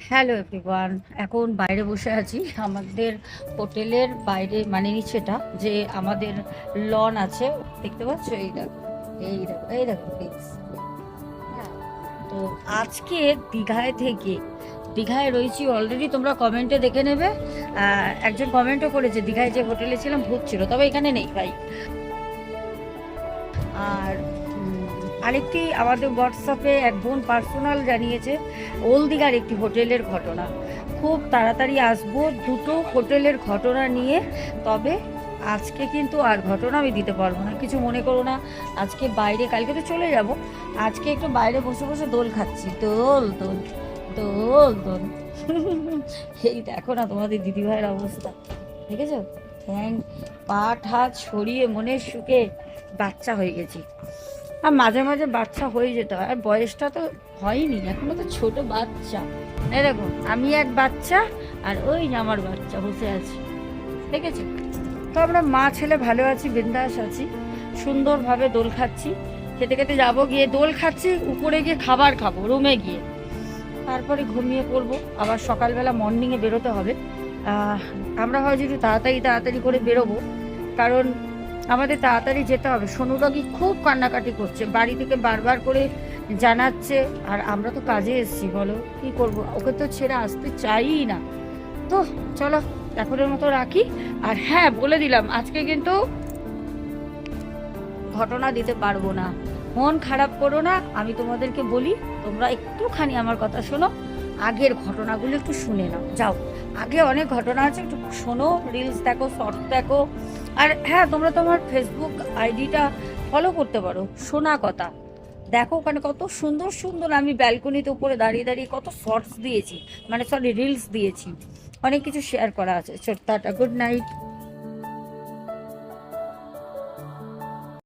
Hello everyone, এখন বাইরে বসে আছি আমাদের হোটেলের বাইরে, মানে নিচেটা যে আমাদের লন আছে দেখতে পাচ্ছ, এই দেখো এই দেখো এই দেখো প্লিজ। হ্যাঁ, তো আজকে দীঘায় রয়েছি অলরেডি, তোমরা কমেন্টে দেখে নেবে। একজন কমেন্টও করেছে দীঘায় যে হোটেলে ছিলাম ভূত ছিল, তবে এখানে নেই ভাই। আর আরেকটি আমাদের হোয়াটসঅ্যাপে এক বোন পার্সোনাল জানিয়েছে ওল্ড দীঘার একটি হোটেলের ঘটনা। খুব তাড়াতাড়ি আসবো দুটো হোটেলের ঘটনা নিয়ে, তবে আজকে কিন্তু আর ঘটনা আমি দিতে পারবো না, কিছু মনে করো না। আজকে বাইরে, কালকে তো চলে যাব, আজকে একটু বাইরে বসে বসে দোল খাচ্ছি। দোল দোল দোল দোল এই দেখো না তোমাদের দিদিভাইয়ের অবস্থা, দেখেছো? ঠ্যাং পা হাত ছড়িয়ে মনের সুখে বাচ্চা হয়ে গেছি। আর মাঝে মাঝে বাচ্চা হয়ে যেতে হয়, আর বয়সটা তো হয়নি, এখনো তো ছোট বাচ্চা। এই দেখো আমি এক বাচ্চা, আর ওই যে আমার বাচ্চা বসে আছে, দেখেছো? তো আমরা মা ছেলে ভালো আছি, বিন্দাস আছি, সুন্দরভাবে দোল খাচ্ছি। খেতে খেতে যাবো, গিয়ে দোল খাচ্ছি, উপরে গিয়ে খাবার খাবো রুমে গিয়ে, তারপরে ঘুমিয়ে পড়বো। আবার সকালবেলা মর্নিংয়ে বেরোতে হবে। আমরা হয়তো একটু তাড়াতাড়ি করে বেরোবো, কারণ আমাদের তাড়াতাড়ি যেতে হবে। সোনুডগি খুব কান্নাকাটি করছে, বাড়ি থেকে বারবার করে জানাচ্ছে, আর আমরা তো কাজে এসেছি, বলো কি করব, ওকে তো ছেড়ে আসতে চাই না। তো চলো এখনের মতো রাখি। আর হ্যাঁ, বলে দিলাম আজকে কিন্তু ঘটনা দিতে পারবো না, মন খারাপ করো না। আমি তোমাদেরকে বলি, তোমরা একটুখানি আমার কথা শোনো, আগের ঘটনাগুলো একটু শুনে নাও। যাও, আগে অনেক ঘটনা আছে, একটু শোনো, রিলস দেখো, শর্টস দেখো। আর হ্যাঁ, তোমরা তোমার ফেসবুক আইডিটা ফলো করতে পারো, শোনা কথা দেখো, ওখানে কত সুন্দর সুন্দর আমি ব্যালকনিতে উপরে দাঁড়িয়ে দাঁড়িয়ে কত শর্টস দিয়েছি, মানে সরি রিলস দিয়েছি, অনেক কিছু শেয়ার করা আছে। ছোট্ট, গুড নাইট।